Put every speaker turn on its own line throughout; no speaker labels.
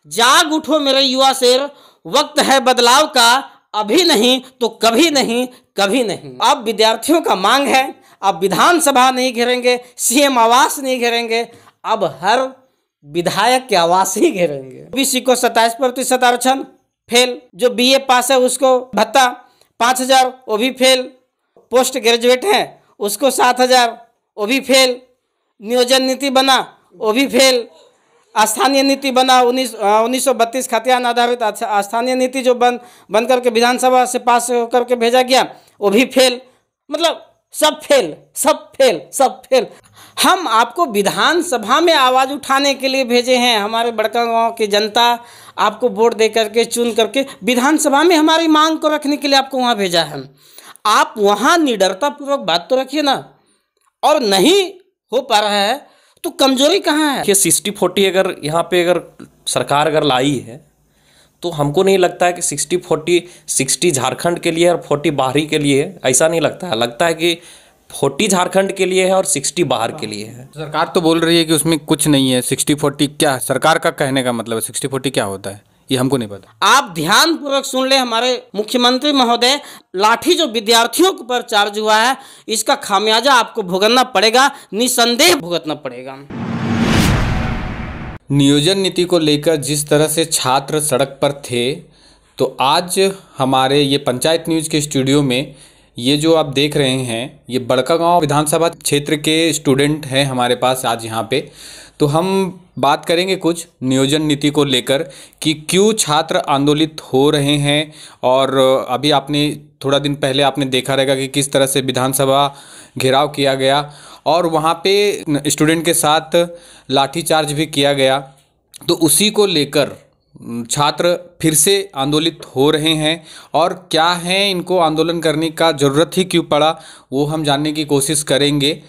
जाग उठो मेरे युवा शेर, वक्त है बदलाव का, अभी नहीं तो कभी नहीं, कभी नहीं। अब विद्यार्थियों का मांग है, अब विधानसभा नहीं घेरेंगे, सीएम आवास नहीं घेरेंगे, अब हर विधायक के आवास ही घेरेंगे। ओबीसी को 27% आरक्षण फेल, जो बीए पास है उसको भत्ता 5,000 वो भी फेल, पोस्ट ग्रेजुएट हैं उसको 7,000 वो भी फेल, नियोजन नीति बना वो भी फेल, स्थानीय नीति बना 1932 खतियान आधारित स्थानीय नीति जो बन करके विधानसभा से पास करके भेजा गया वो भी फेल। मतलब सब फेल, सब फेल, सब फेल। हम आपको विधानसभा में आवाज़ उठाने के लिए भेजे हैं। हमारे बड़कागांव की जनता आपको वोट दे करके चुन करके विधानसभा में हमारी मांग को रखने के लिए आपको वहाँ भेजा है। आप वहाँ निडरतापूर्वक बात तो रखिए ना, और नहीं हो पा रहा है तो कमजोरी कहाँ है?
कि 60-40 अगर यहाँ पे अगर सरकार अगर लाई है तो हमको नहीं लगता है कि 60-40 60 झारखंड के लिए और 40 बाहरी के लिए है, ऐसा नहीं लगता है। लगता है कि 40 झारखंड के लिए है और 60 बाहर के लिए है।
सरकार तो बोल रही है कि उसमें कुछ नहीं है। 60-40 क्या सरकार का कहने का मतलब है? 60-40 क्या होता है ये हमको नहीं पता।
आप ध्यानपूर्वक सुन ले हमारे मुख्यमंत्री महोदय, लाठी जो विद्यार्थियों के ऊपर चार्ज हुआ है इसका खामियाजा आपको भुगतना पड़ेगा, निसंदेह भुगतना पड़ेगा।
नियोजन नीति को लेकर जिस तरह से छात्र सड़क पर थे, तो आज हमारे ये पंचायत न्यूज़ के स्टूडियो में ये जो आप देख रहे हैं ये बड़कागांव विधानसभा क्षेत्र के स्टूडेंट हैं हमारे पास आज यहाँ पे। तो हम बात करेंगे कुछ नियोजन नीति को लेकर कि क्यों छात्र आंदोलित हो रहे हैं। और अभी आपने थोड़ा दिन पहले आपने देखा रहेगा कि किस तरह से विधानसभा घेराव किया गया और वहाँ पे स्टूडेंट के साथ लाठीचार्ज भी किया गया। तो उसी को लेकर छात्र फिर से आंदोलित हो रहे हैं और क्या है इनको आंदोलन करने का ज़रूरत ही क्यों पड़ा वो हम जानने की कोशिश करेंगे।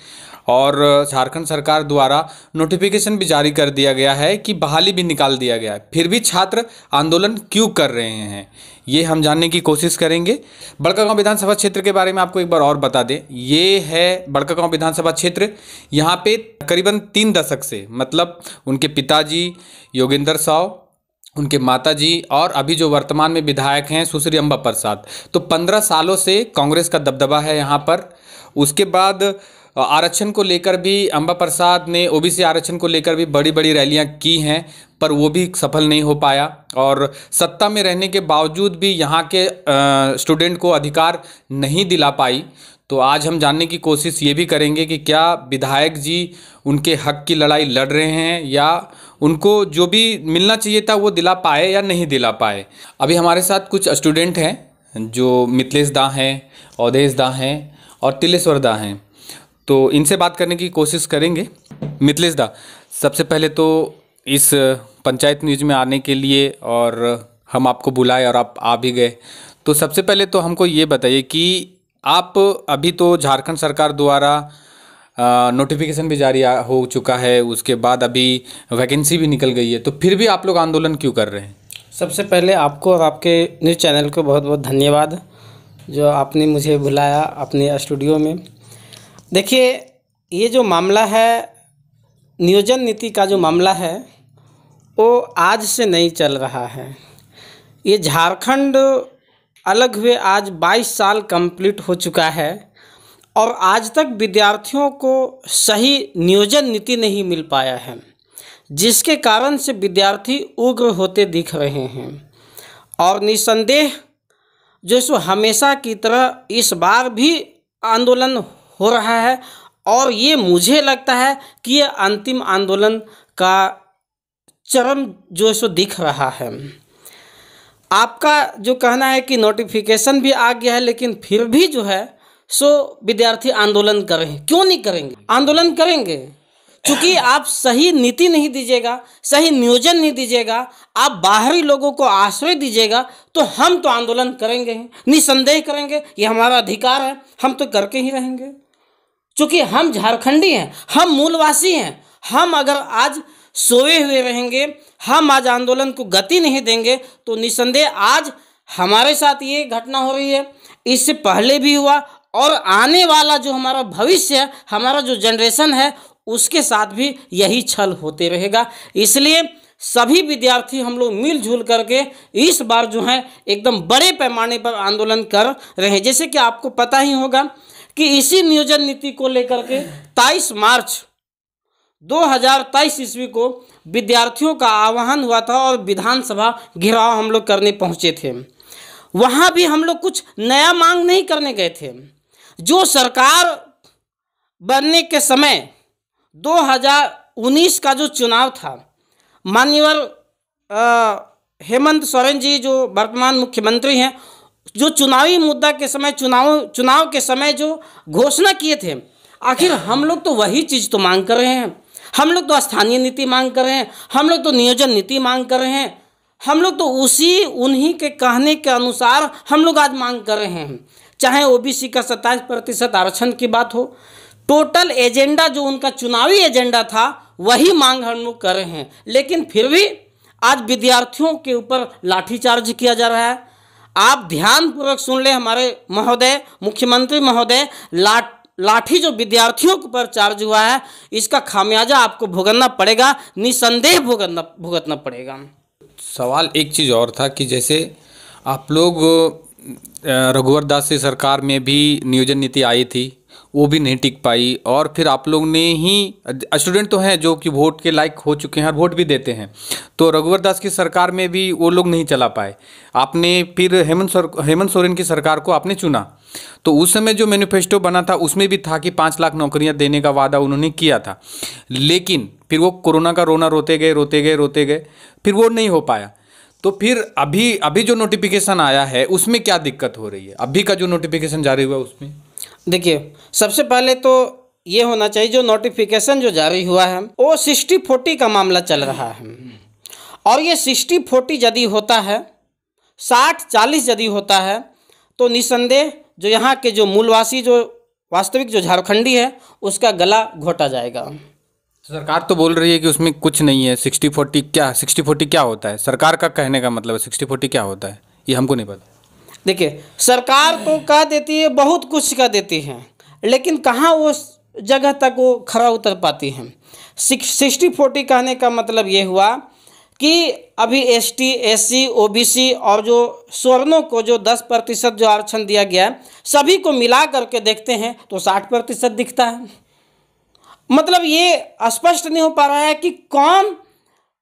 और झारखंड सरकार द्वारा नोटिफिकेशन भी जारी कर दिया गया है कि बहाली भी निकाल दिया गया है, फिर भी छात्र आंदोलन क्यों कर रहे हैं ये हम जानने की कोशिश करेंगे। बड़कागांव विधानसभा क्षेत्र के बारे में आपको एक बार और बता दें, ये है बड़कागांव विधानसभा क्षेत्र। यहाँ पे करीबन 3 दशक से, मतलब उनके पिताजी योगेंद्र साव, उनके माताजी और अभी जो वर्तमान में विधायक हैं सुश्री अंबा प्रसाद, तो 15 सालों से कांग्रेस का दबदबा है यहाँ पर। उसके बाद आरक्षण को लेकर भी अंबा प्रसाद ने ओबीसी आरक्षण को लेकर भी बड़ी बड़ी रैलियां की हैं, पर वो भी सफल नहीं हो पाया। और सत्ता में रहने के बावजूद भी यहाँ के स्टूडेंट को अधिकार नहीं दिला पाई। तो आज हम जानने की कोशिश ये भी करेंगे कि क्या विधायक जी उनके हक की लड़ाई लड़ रहे हैं या उनको जो भी मिलना चाहिए था वो दिला पाए या नहीं दिला पाए। अभी हमारे साथ कुछ स्टूडेंट हैं जो मिथिलेश दा हैं, अवधेश दा हैं और तिलेश्वर दा हैं, तो इनसे बात करने की कोशिश करेंगे। मिथिलेश दा, सबसे पहले तो इस पंचायत न्यूज़ में आने के लिए और हम आपको बुलाए और आप आ भी गए, तो सबसे पहले तो हमको ये बताइए कि आप अभी तो झारखंड सरकार द्वारा नोटिफिकेशन भी जारी हो चुका है, उसके बाद अभी वैकेंसी भी निकल गई है, तो फिर भी आप लोग आंदोलन क्यों कर रहे हैं?
सबसे पहले आपको और आपके न्यूज़ चैनल को बहुत बहुत धन्यवाद जो आपने मुझे बुलाया अपने स्टूडियो में। देखिए, ये जो मामला है नियोजन नीति का जो मामला है वो आज से नहीं चल रहा है। ये झारखंड अलग हुए आज 22 साल कंप्लीट हो चुका है और आज तक विद्यार्थियों को सही नियोजन नीति नहीं मिल पाया है, जिसके कारण से विद्यार्थी उग्र होते दिख रहे हैं। और निसंदेह जो सो हमेशा की तरह इस बार भी आंदोलन हो रहा है और ये मुझे लगता है कि ये अंतिम आंदोलन का चरम जो सो दिख रहा है। आपका जो कहना है कि नोटिफिकेशन भी आ गया है लेकिन फिर भी जो है सो विद्यार्थी आंदोलन कर रहे हैं। क्यों नहीं करेंगे? आंदोलन करेंगे, क्योंकि आप सही नीति नहीं दीजिएगा, सही नियोजन नहीं दीजिएगा, आप बाहरी लोगों को आश्रय दीजिएगा, तो हम तो आंदोलन करेंगे ही, निसंदेह करेंगे। ये हमारा अधिकार है, हम तो करके ही रहेंगे, क्योंकि हम झारखंडी हैं, हम मूलवासी हैं। हम अगर आज सोए हुए रहेंगे, हम आज आंदोलन को गति नहीं देंगे, तो निसंदेह आज हमारे साथ ये घटना हो रही है, इससे पहले भी हुआ और आने वाला जो हमारा भविष्य है, हमारा जो जनरेशन है, उसके साथ भी यही छल होते रहेगा। इसलिए सभी विद्यार्थी हम लोग मिलजुल करके इस बार जो है एकदम बड़े पैमाने पर आंदोलन कर रहे हैं। जैसे कि आपको पता ही होगा कि इसी नियोजन नीति को लेकर के 23 मार्च 2023 ईस्वी को विद्यार्थियों का आह्वान हुआ था और विधानसभा घेराव हम लोग करने पहुंचे थे। वहां भी हम लोग कुछ नया मांग नहीं करने गए थे। जो सरकार बनने के समय 2019 का जो चुनाव था, माननीय हेमंत सोरेन जी जो वर्तमान मुख्यमंत्री हैं, जो चुनावी मुद्दा के समय चुनाव के समय जो घोषणा किए थे, आखिर हम लोग तो वही चीज़ तो मांग कर रहे हैं। हम लोग तो स्थानीय नीति मांग कर रहे हैं, हम लोग तो नियोजन नीति मांग कर रहे हैं, हम लोग तो उन्हीं के कहने के अनुसार हम लोग आज मांग कर रहे हैं। चाहे ओबीसी का 27% आरक्षण की बात हो, टोटल एजेंडा जो उनका चुनावी एजेंडा था वही मांग हम लोग कर रहे हैं। लेकिन फिर भी आज विद्यार्थियों के ऊपर लाठीचार्ज किया जा रहा है। आप ध्यानपूर्वक सुन ले हमारे महोदय, मुख्यमंत्री महोदय, लाठी जो विद्यार्थियों के ऊपर चार्ज हुआ है, इसका खामियाजा आपको भुगतना पड़ेगा, निसंदेह भुगतना पड़ेगा।
सवाल एक चीज़ और था कि जैसे आप लोग रघुवर दास की सरकार में भी नियोजन नीति आई थी, वो भी नहीं टिक पाई, और फिर आप लोग ने ही, स्टूडेंट तो हैं जो कि वोट के लायक हो चुके हैं और वोट भी देते हैं, तो रघुवर दास की सरकार में भी वो लोग नहीं चला पाए। आपने फिर हेमंत सोरेन की सरकार को आपने चुना, तो उस समय जो मैनिफेस्टो बना था उसमें भी था कि 5 लाख नौकरियां देने का वादा उन्होंने किया था, लेकिन फिर वो कोरोना का रोना रोते गए, फिर वो नहीं हो पाया। तो फिर अभी जो नोटिफिकेशन आया है उसमें क्या दिक्कत हो रही है? अभी का जो नोटिफिकेशन जारी हुआ उसमें
देखिए, सबसे पहले तो ये होना चाहिए, जो नोटिफिकेशन जो जारी हुआ है वो 60-40 का मामला चल रहा है, और ये 60-40 यदि होता है, 60-40 यदि होता है, तो निसंदेह जो यहाँ के जो मूलवासी, जो वास्तविक जो झारखंडी है, उसका गला घोटा जाएगा।
सरकार तो बोल रही है कि उसमें कुछ नहीं है। 60-40 क्या होता है? सरकार का कहने का मतलब है 60-40 क्या होता है, ये हमको नहीं पता।
देखिए, सरकार तो कह देती है, बहुत कुछ कह देती है, लेकिन कहाँ वो जगह तक वो खरा उतर पाती है। 60-40 कहने का मतलब ये हुआ कि अभी ST, SC, OBC और जो सवर्णों को जो 10% जो आरक्षण दिया गया है, सभी को मिला करके देखते हैं तो 60% दिखता है। मतलब ये स्पष्ट नहीं हो पा रहा है कि कौन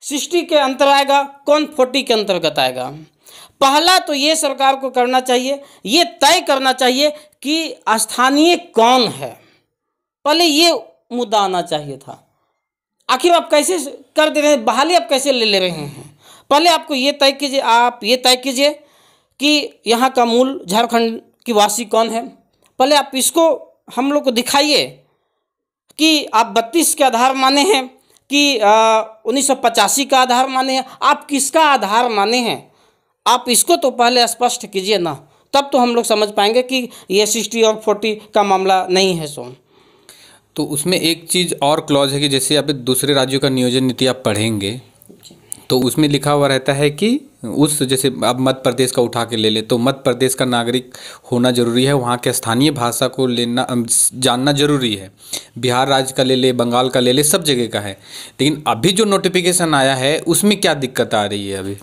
60 के अंतर आएगा, कौन 40 के अंतर्गत आएगा। पहला तो ये सरकार को करना चाहिए, ये तय करना चाहिए कि स्थानीय कौन है। पहले ये मुद्दा आना चाहिए था। आखिर आप कैसे कर दे रहे हैं, बहाली आप कैसे ले रहे हैं? पहले आपको ये तय कीजिए, आप ये तय कीजिए कि यहाँ का मूल झारखंड की वासी कौन है। पहले आप इसको हम लोग को दिखाइए कि आप 32 के आधार माने हैं कि 1985 का आधार माने हैं, आप किसका आधार माने हैं, आप इसको तो पहले स्पष्ट कीजिए ना, तब तो हम लोग समझ पाएंगे कि ये 60 और 40 का मामला नहीं है।
तो उसमें एक चीज़ और क्लॉज है कि जैसे आप दूसरे राज्यों का नियोजन नीति आप पढ़ेंगे तो उसमें लिखा हुआ रहता है कि जैसे अब मध्य प्रदेश का उठा के ले ले तो मध्य प्रदेश का नागरिक होना जरूरी है, वहाँ के स्थानीय भाषा को जानना जरूरी है। बिहार राज्य का ले ले, बंगाल का ले ले, सब जगह का है। लेकिन अभी जो नोटिफिकेशन आया है उसमें क्या दिक्कत आ रही है? अभी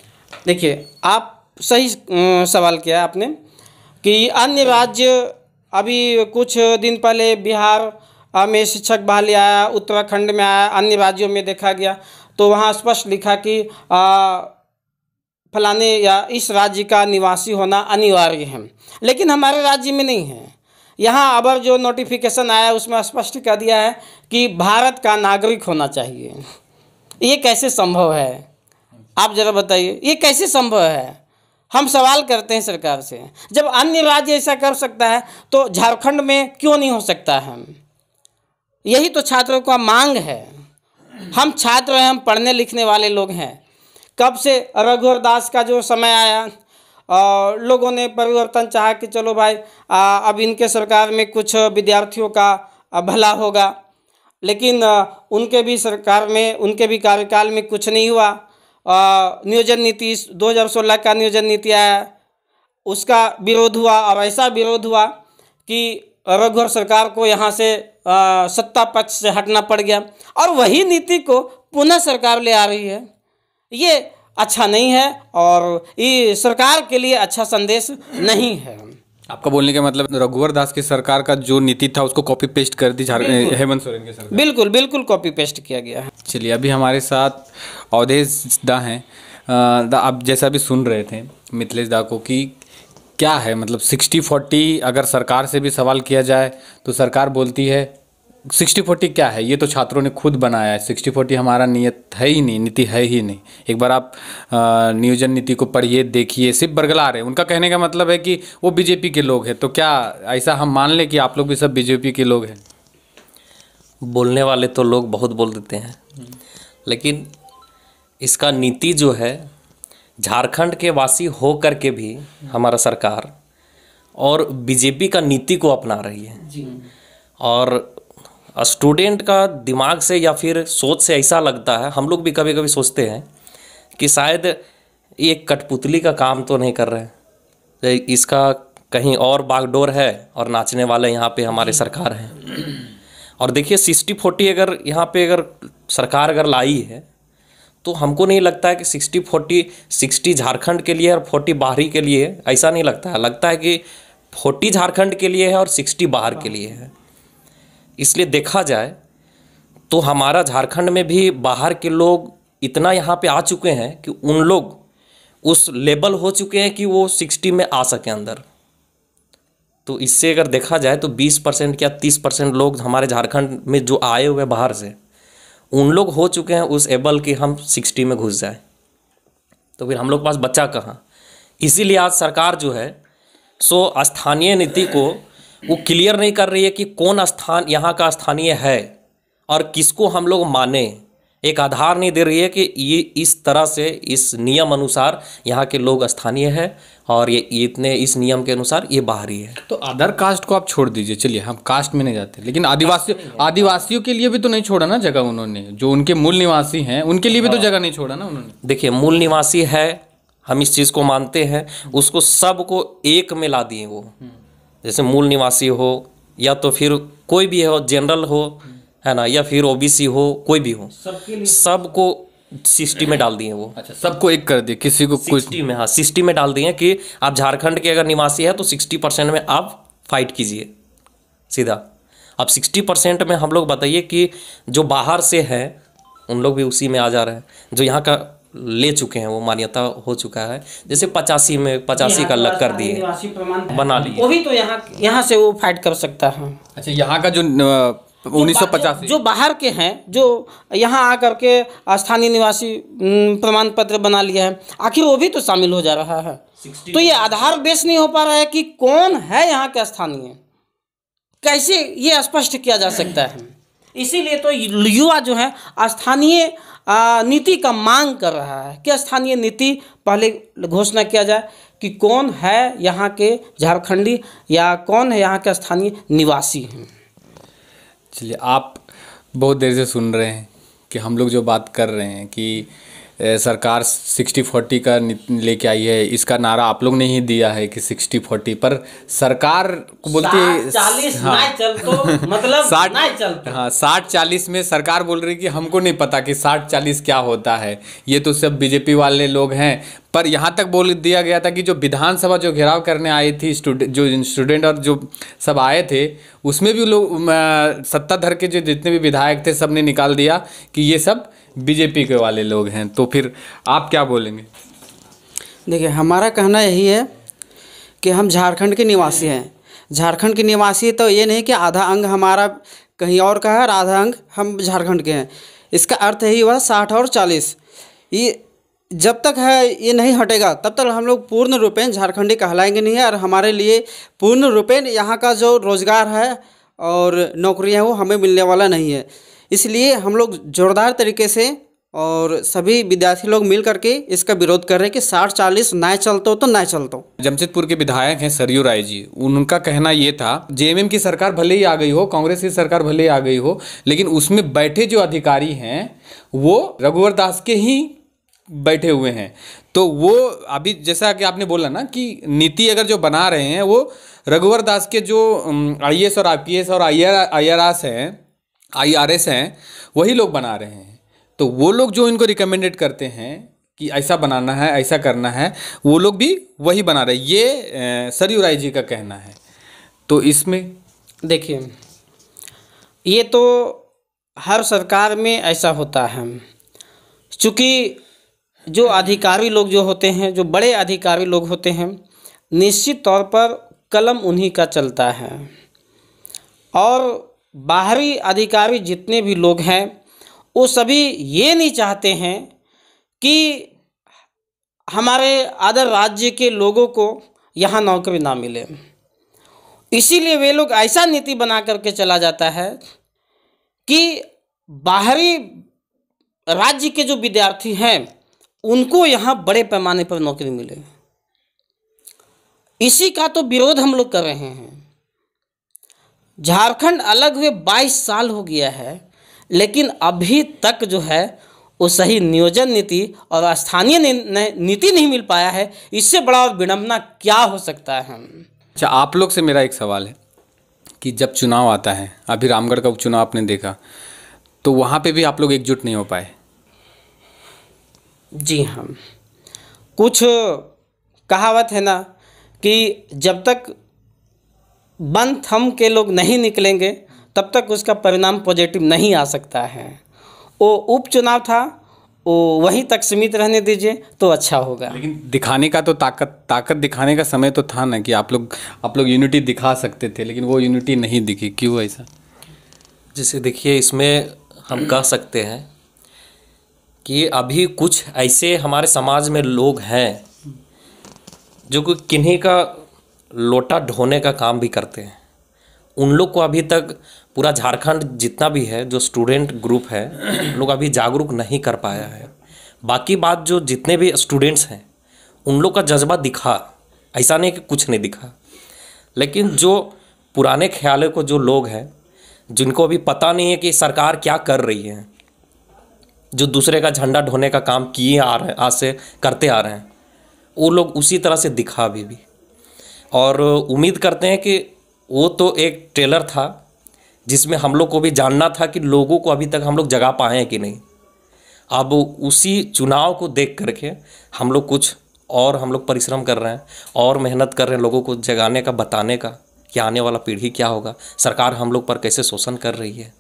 देखिए, आप सही सवाल किया आपने कि अन्य राज्य, अभी कुछ दिन पहले बिहार में शिक्षक बहाली आया, उत्तराखंड में आया, अन्य राज्यों में देखा गया तो वहाँ स्पष्ट लिखा कि फलाने या इस राज्य का निवासी होना अनिवार्य है, लेकिन हमारे राज्य में नहीं है। यहाँ अब जो नोटिफिकेशन आया उसमें स्पष्ट कर दिया है कि भारत का नागरिक होना चाहिए। ये कैसे संभव है? आप जरा बताइए, ये कैसे संभव है? हम सवाल करते हैं सरकार से, जब अन्य राज्य ऐसा कर सकता है तो झारखंड में क्यों नहीं हो सकता है? यही तो छात्रों का मांग है। हम छात्र हैं, हम पढ़ने लिखने वाले लोग हैं। कब से रघुवर दास का जो समय आया और लोगों ने परिवर्तन चाहा कि चलो भाई अब इनके सरकार में कुछ विद्यार्थियों का भला होगा, लेकिन उनके भी सरकार में, उनके भी कार्यकाल में कुछ नहीं हुआ। नियोजन नीति 2016 का नियोजन नीति आया, उसका विरोध हुआ और ऐसा विरोध हुआ कि रघुवर सरकार को यहाँ से सत्ता पक्ष से हटना पड़ गया और वही नीति को पुनः सरकार ले आ रही है। ये अच्छा नहीं है और ये सरकार के लिए अच्छा संदेश नहीं है।
आपका बोलने का मतलब रघुवर दास की सरकार का जो नीति था उसको कॉपी पेस्ट कर दी हेमंत सोरेन की सरकार।
बिल्कुल बिल्कुल कॉपी पेस्ट किया गया है।
चलिए, अभी हमारे साथ अवधेश दा हैं। आप जैसा भी सुन रहे थे मिथिलेश दा को कि क्या है मतलब 60-40, अगर सरकार से भी सवाल किया जाए तो सरकार बोलती है 60-40 क्या है, ये तो छात्रों ने खुद बनाया है, 60-40 हमारा नियत है ही नहीं, नीति है ही नहीं। एक बार आप नियोजन नीति को पढ़िए, देखिए, सिर्फ बरगला रहे हैं। उनका कहने का मतलब है कि वो बीजेपी के लोग हैं। तो क्या ऐसा हम मान लें कि आप लोग भी सब बीजेपी के लोग हैं?
बोलने वाले तो लोग बहुत बोल देते हैं, लेकिन इसका नीति जो है झारखंड के वासी हो कर के भी हमारा सरकार और बीजेपी का नीति को अपना रही है जी। और स्टूडेंट का दिमाग से या फिर सोच से ऐसा लगता है, हम लोग भी कभी कभी सोचते हैं कि शायद ये कठपुतली का काम तो नहीं कर रहे हैं, इसका कहीं और बागडोर है और नाचने वाले यहाँ पे हमारे सरकार हैं। और देखिए 60-40 अगर यहाँ पे अगर सरकार अगर लाई है तो हमको नहीं लगता है कि 60-40 60 झारखंड के लिए और 40 बाहरी के लिए, ऐसा नहीं लगता है। लगता है कि 40 झारखंड के लिए है और 60 बाहर के लिए है। इसलिए देखा जाए तो हमारा झारखंड में भी बाहर के लोग इतना यहाँ पे आ चुके हैं कि उन लोग उस लेवल हो चुके हैं कि वो 60 में आ सकें अंदर। तो इससे अगर देखा जाए तो 20% या 30% लोग हमारे झारखंड में जो आए हुए बाहर से, उन लोग हो चुके हैं उस एबल कि हम 60 में घुस जाए। तो फिर हम लोग के पास बच्चा कहाँ। इसीलिए आज सरकार जो है सो स्थानीय नीति को वो क्लियर नहीं कर रही है कि कौन स्थान यहाँ का स्थानीय है और किसको हम लोग माने। एक आधार नहीं दे रही है कि ये इस तरह से इस नियम अनुसार यहाँ के लोग स्थानीय है और ये इतने इस नियम के अनुसार ये बाहरी है।
तो अदर कास्ट को आप छोड़ दीजिए, चलिए हम कास्ट में नहीं जाते, लेकिन आदिवासियों के लिए भी तो नहीं छोड़ा ना जगह उन्होंने, जो उनके मूल निवासी हैं उनके लिए भी तो जगह नहीं छोड़ा ना उन्होंने।
देखिए मूल निवासी है, हम इस चीज़ को मानते हैं, उसको सबको एक में ला दिए वो, जैसे मूल निवासी हो या तो फिर कोई भी हो, जनरल हो है ना, या फिर ओबीसी हो, कोई भी हो, सबको 60 में डाल दिए वो।
अच्छा, सबको एक कर दिए, किसी को
60 में, हाँ 60 में डाल दिए कि आप झारखंड के अगर निवासी है तो 60% में आप फाइट कीजिए सीधा। अब 60% में हम लोग बताइए कि जो बाहर से है उन लोग भी उसी में आ जा रहे हैं, जो यहाँ का ले चुके हैं वो मान्यता हो चुका है, जैसे 85 का अलग कर दिए, बना लिए,
वही तो यहाँ से वो फाइट कर सकता है।
अच्छा, यहाँ का जो 1985
जो बाहर के हैं, जो यहाँ आकर के स्थानीय निवासी प्रमाण पत्र बना लिया है, आखिर वो भी तो शामिल हो जा रहा है। तो ये आधार बेस नहीं हो पा रहा है कि कौन है यहाँ के स्थानीय, कैसे ये स्पष्ट किया जा सकता है। इसीलिए तो युवा जो है स्थानीय नीति का मांग कर रहा है कि स्थानीय नीति पहले घोषणा किया जाए कि कौन है यहाँ के झारखंडी या कौन है यहाँ के स्थानीय निवासी हैं।
चलिए, आप बहुत देर से सुन रहे हैं कि हम लोग जो बात कर रहे हैं कि सरकार 60-40 का लेके आई है, इसका नारा आप लोग ने ही दिया है कि 60-40, पर सरकार को बोलती है
40 ना चल तो मतलब
60
ना चलते।
हाँ, 60-40 में सरकार बोल रही है कि हमको नहीं पता कि 60-40 क्या होता है, ये तो सब बीजेपी वाले लोग हैं। पर यहाँ तक बोल दिया गया था कि जो विधानसभा जो घेराव करने आई थी स्टूडेंट और जो सब आए थे, उसमें भी लोग सत्ताधार के जो जितने भी विधायक थे सब ने निकाल दिया कि ये सब बीजेपी के वाले लोग हैं। तो फिर आप क्या बोलेंगे?
देखिए, हमारा कहना यही है कि हम झारखंड के निवासी हैं। झारखंड के निवासी तो ये नहीं कि आधा अंग हमारा कहीं और का है और आधा अंग हम झारखंड के हैं। इसका अर्थ यही हुआ 60 और 40। ये जब तक है ये नहीं हटेगा तब तक हम लोग पूर्ण रूपेण झारखंडी कहलाएंगे नहीं है, और हमारे लिए पूर्ण रूपेण यहाँ का जो रोज़गार है और नौकरियाँ वो हमें मिलने वाला नहीं है। इसलिए हम लोग जोरदार तरीके से और सभी विद्यार्थी लोग मिल करके इसका विरोध कर रहे हैं कि 60-40 ना चलते हो तो ना चलते हो।
जमशेदपुर के विधायक हैं सरयू राय जी, उनका कहना ये था जेएमएम की सरकार भले ही आ गई हो, कांग्रेस की सरकार भले ही आ गई हो, लेकिन उसमें बैठे जो अधिकारी हैं वो रघुवर दास के ही बैठे हुए हैं। तो वो अभी जैसा कि आपने बोला ना कि नीति अगर जो बना रहे हैं वो रघुवर दास के जो आईएएस और आईपीएस और आईआरएस हैं वही लोग बना रहे हैं। तो वो लोग जो इनको रिकमेंडेड करते हैं कि ऐसा बनाना है, ऐसा करना है, वो लोग भी वही बना रहे, ये सरयू राय जी का कहना है। तो इसमें
देखिए, ये तो हर सरकार में ऐसा होता है, चूँकि जो अधिकारी लोग जो होते हैं, जो बड़े अधिकारी लोग होते हैं, निश्चित तौर पर कलम उन्हीं का चलता है, और बाहरी अधिकारी जितने भी लोग हैं वो सभी ये नहीं चाहते हैं कि हमारे अदर राज्य के लोगों को यहाँ नौकरी ना मिले। इसीलिए वे लोग ऐसा नीति बना करके चला जाता है कि बाहरी राज्य के जो विद्यार्थी हैं उनको यहाँ बड़े पैमाने पर नौकरी मिले। इसी का तो विरोध हम लोग कर रहे हैं। झारखंड अलग हुए 22 साल हो गया है, लेकिन अभी तक जो है वो सही नियोजन नीति और स्थानीय नीति नहीं मिल पाया है। इससे बड़ा और विडंबना क्या हो सकता है।
अच्छा, आप लोग से मेरा एक सवाल है कि जब चुनाव आता है, अभी रामगढ़ का उपचुनाव आपने देखा, तो वहाँ पे भी आप लोग एकजुट नहीं हो पाए?
जी हाँ, कुछ कहावत है ना कि जब तक बन थम के लोग नहीं निकलेंगे तब तक उसका परिणाम पॉजिटिव नहीं आ सकता है। वो उपचुनाव था, वो वहीं तक सीमित रहने दीजिए तो अच्छा होगा।
लेकिन दिखाने का तो ताकत दिखाने का समय तो था ना कि आप लोग यूनिटी दिखा सकते थे, लेकिन वो यूनिटी नहीं दिखी। क्यों ऐसा?
जैसे देखिए, इसमें हम कह सकते हैं कि अभी कुछ ऐसे हमारे समाज में लोग हैं जो कि किन्हीं का लोटा ढोने का काम भी करते हैं। उन लोग को अभी तक पूरा झारखंड जितना भी है जो स्टूडेंट ग्रुप है, लोग अभी जागरूक नहीं कर पाया है। बाकी बात जो जितने भी स्टूडेंट्स हैं उन लोग का जज्बा दिखा, ऐसा नहीं कि कुछ नहीं दिखा। लेकिन जो पुराने ख्यालों को जो लोग हैं, जिनको अभी पता नहीं है कि सरकार क्या कर रही है, जो दूसरे का झंडा ढोने का काम किए आ रहे हैं, आज से करते आ रहे हैं, वो लोग उसी तरह से दिखा अभी भी। और उम्मीद करते हैं कि वो तो एक ट्रेलर था जिसमें हम लोग को भी जानना था कि लोगों को अभी तक हम लोग जगा पाए हैं कि नहीं। अब उसी चुनाव को देख करके हम लोग कुछ और हम लोग परिश्रम कर रहे हैं और मेहनत कर रहे हैं लोगों को जगाने का, बताने का कि आने वाला पीढ़ी क्या होगा, सरकार हम लोग पर कैसे शोषण कर रही है,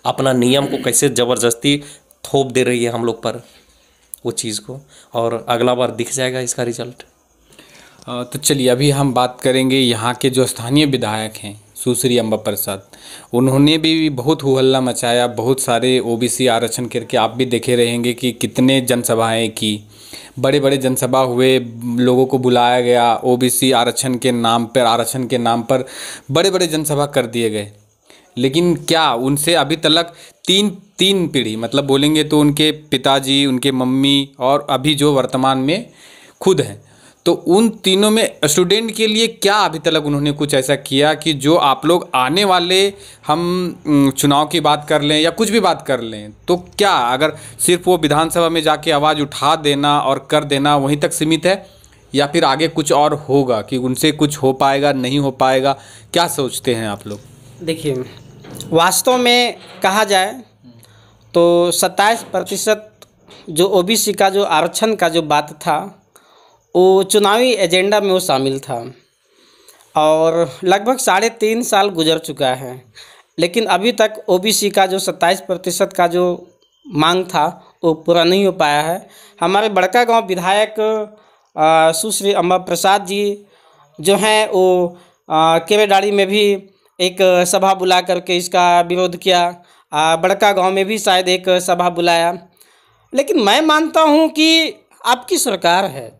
अपना नियम को कैसे ज़बरदस्ती थोप दे रही है हम लोग पर वो चीज़ को, और अगला बार दिख जाएगा इसका रिजल्ट।
तो चलिए, अभी हम बात करेंगे यहाँ के जो स्थानीय विधायक हैं सुश्री अम्बा प्रसाद। उन्होंने भी बहुत हुहल्ला मचाया, बहुत सारे ओबीसी आरक्षण करके आप भी देखे रहेंगे कि कितने जनसभाएं की, बड़े बड़े जनसभा हुए, लोगों को बुलाया गया, ओबीसी आरक्षण के नाम पर बड़े बड़े जनसभा कर दिए गए। लेकिन क्या उनसे अभी तक तीन पीढ़ी, मतलब बोलेंगे तो उनके पिताजी, उनके मम्मी और अभी जो वर्तमान में खुद हैं, तो उन तीनों में स्टूडेंट के लिए क्या अभी तक उन्होंने कुछ ऐसा किया कि जो आप लोग आने वाले, हम चुनाव की बात कर लें या कुछ भी बात कर लें, तो क्या अगर सिर्फ वो विधानसभा में जाके आवाज़ उठा देना और कर देना वहीं तक सीमित है, या फिर आगे कुछ और होगा कि उनसे कुछ हो पाएगा, नहीं हो पाएगा? क्या सोचते हैं आप लोग?
देखिए, वास्तव में कहा जाए तो 27% जो ओबीसी का जो आरक्षण का जो बात था वो चुनावी एजेंडा में वो शामिल था, और लगभग 3.5 साल गुजर चुका है, लेकिन अभी तक ओबीसी का जो 27% का जो मांग था वो पूरा नहीं हो पाया है। हमारे बड़कागांव विधायक सुश्री अम्बा प्रसाद जी जो हैं वो केवेडाड़ी में भी एक सभा बुला करके इसका विरोध किया, बड़कागांव में भी शायद एक सभा बुलाया। लेकिन मैं मानता हूं कि आपकी सरकार है,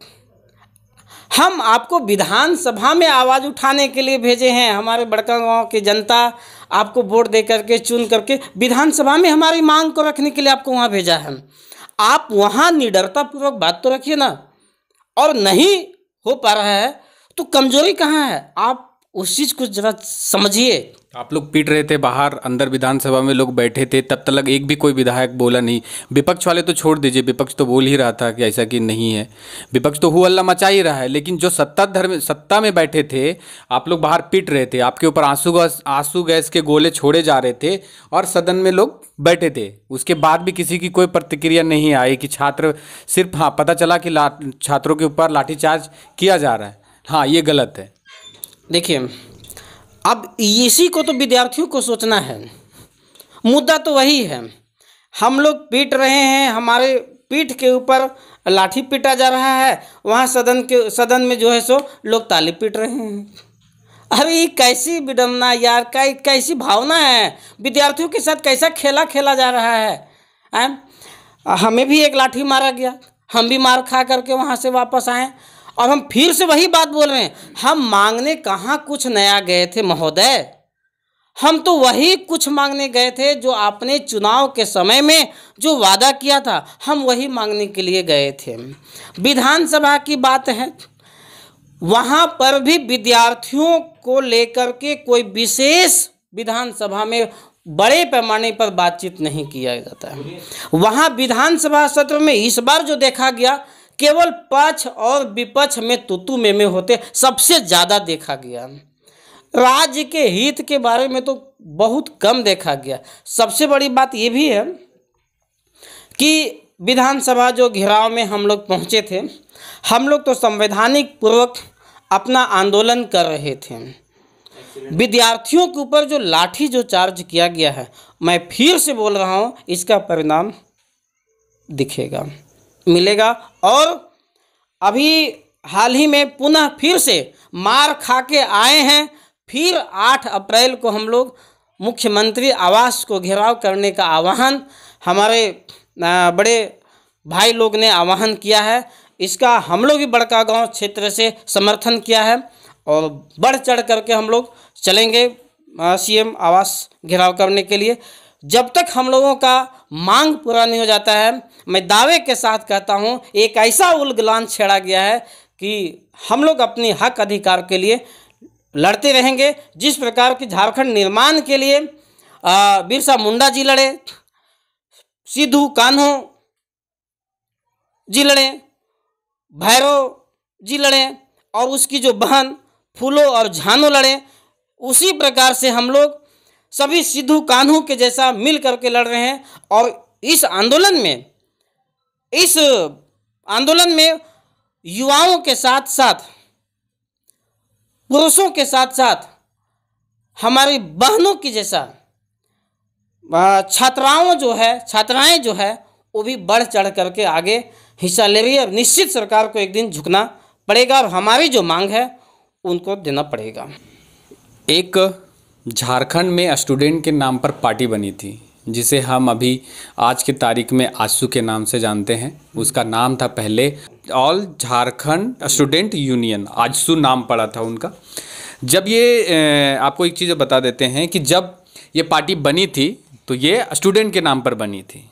हम आपको विधानसभा में आवाज़ उठाने के लिए भेजे हैं। हमारे बड़कागांव की जनता आपको वोट दे करके, चुन करके विधानसभा में हमारी मांग को रखने के लिए आपको वहाँ भेजा है। आप वहाँ निडरतापूर्वक बात तो रखिए ना। और नहीं हो पा रहा है तो कमजोरी कहाँ है? आप उस चीज़ को जरा समझिए।
आप लोग पीट रहे थे बाहर, अंदर विधानसभा में लोग बैठे थे, तब तक एक भी कोई विधायक बोला नहीं। विपक्ष वाले तो छोड़ दीजिए, विपक्ष तो बोल ही रहा था कि ऐसा कि नहीं है, विपक्ष तो हु हल्ला मचा ही रहा है। लेकिन जो सत्ता में बैठे थे, आप लोग बाहर पीट रहे थे, आपके ऊपर आंसू गैस के गोले छोड़े जा रहे थे और सदन में लोग बैठे थे। उसके बाद भी किसी की कोई प्रतिक्रिया नहीं आई कि छात्र सिर्फ, हाँ पता चला कि छात्रों के ऊपर लाठीचार्ज किया जा रहा है। हाँ, ये गलत है।
देखिए, अब इसी को तो विद्यार्थियों को सोचना है। मुद्दा तो वही है, हम लोग पीट रहे हैं, हमारे पीठ के ऊपर लाठी पीटा जा रहा है, वहाँ सदन में जो है सो लोग ताली पीट रहे हैं। अरे ये कैसी विडम्बना यार, कैसी भावना है, विद्यार्थियों के साथ कैसा खेला खेला जा रहा है। हमें भी एक लाठी मारा गया, हम भी मार खा करके वहाँ से वापस आए और हम फिर से वही बात बोल रहे हैं। हम मांगने कहाँ कुछ नया गए थे महोदय, हम तो वही कुछ मांगने गए थे जो आपने चुनाव के समय में जो वादा किया था, हम वही मांगने के लिए गए थे। विधानसभा की बात है, वहाँ पर भी विद्यार्थियों को लेकर के कोई विशेष विधानसभा में बड़े पैमाने पर बातचीत नहीं किया जाता है। वहाँ विधानसभा सत्र में इस बार जो देखा गया, केवल पक्ष और विपक्ष में तूतू में होते सबसे ज़्यादा देखा गया। राज्य के हित के बारे में तो बहुत कम देखा गया। सबसे बड़ी बात ये भी है कि विधानसभा जो घेराव में हम लोग पहुँचे थे, हम लोग तो संवैधानिक पूर्वक अपना आंदोलन कर रहे थे। विद्यार्थियों के ऊपर जो लाठी जो चार्ज किया गया है, मैं फिर से बोल रहा हूँ, इसका परिणाम दिखेगा, मिलेगा। और अभी हाल ही में पुनः फिर से मार खा के आए हैं, फिर 8 अप्रैल को हम लोग मुख्यमंत्री आवास को घेराव करने का आह्वान हमारे बड़े भाई लोग ने आह्वान किया है। इसका हम लोग भी बड़कागांव क्षेत्र से समर्थन किया है और बढ़ चढ़ करके हम लोग चलेंगे सीएम आवास घेराव करने के लिए। जब तक हम लोगों का मांग पूरा नहीं हो जाता है, मैं दावे के साथ कहता हूं, एक ऐसा उलगलान छेड़ा गया है कि हम लोग अपनी हक अधिकार के लिए लड़ते रहेंगे। जिस प्रकार की झारखंड निर्माण के लिए बिरसा मुंडा जी लड़े, सिद्धू कान्हू जी लड़े, भैरव जी लड़े और उसकी जो बहन फूलो और झानो लड़े, उसी प्रकार से हम लोग सभी सिद्धू कान्हू के जैसा मिल करके लड़ रहे हैं। और इस आंदोलन में युवाओं के साथ साथ, पुरुषों के साथ साथ हमारी बहनों की जैसा छात्राएं जो है वो भी बढ़ चढ़ करके आगे हिस्सा ले रही है। और निश्चित सरकार को एक दिन झुकना पड़ेगा और हमारी जो मांग है उनको देना पड़ेगा।
एक झारखंड में स्टूडेंट के नाम पर पार्टी बनी थी, जिसे हम अभी आज की तारीख में आजसू के नाम से जानते हैं। उसका नाम था पहले all Jharkhand student union, AJSU नाम पड़ा था उनका। जब ये आपको एक चीज़ बता देते हैं कि जब ये पार्टी बनी थी तो ये स्टूडेंट के नाम पर बनी थी।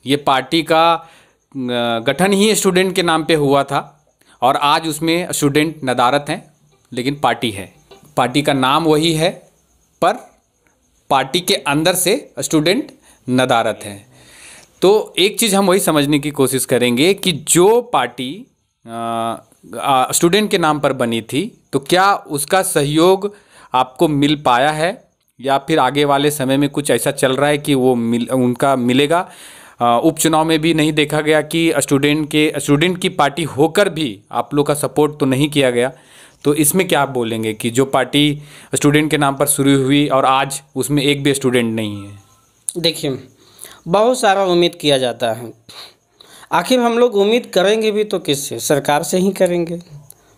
ये पार्टी का गठन ही स्टूडेंट के नाम पे हुआ था और आज उसमें स्टूडेंट नदारत हैं, लेकिन पार्टी है, पार्टी का नाम वही है, पर पार्टी के अंदर से स्टूडेंट नदारत है। तो एक चीज़ हम वही समझने की कोशिश करेंगे कि जो पार्टी स्टूडेंट के नाम पर बनी थी, तो क्या उसका सहयोग आपको मिल पाया है या फिर आगे वाले समय में कुछ ऐसा चल रहा है कि वो उनका मिलेगा। उपचुनाव में भी नहीं देखा गया कि स्टूडेंट की पार्टी होकर भी आप लोग का सपोर्ट तो नहीं किया गया। तो इसमें क्या आप बोलेंगे कि जो पार्टी स्टूडेंट के नाम पर शुरू हुई और आज उसमें एक भी स्टूडेंट नहीं है?
देखिए, बहुत सारा उम्मीद किया जाता है, आखिर हम लोग उम्मीद करेंगे भी तो किससे? सरकार से ही करेंगे,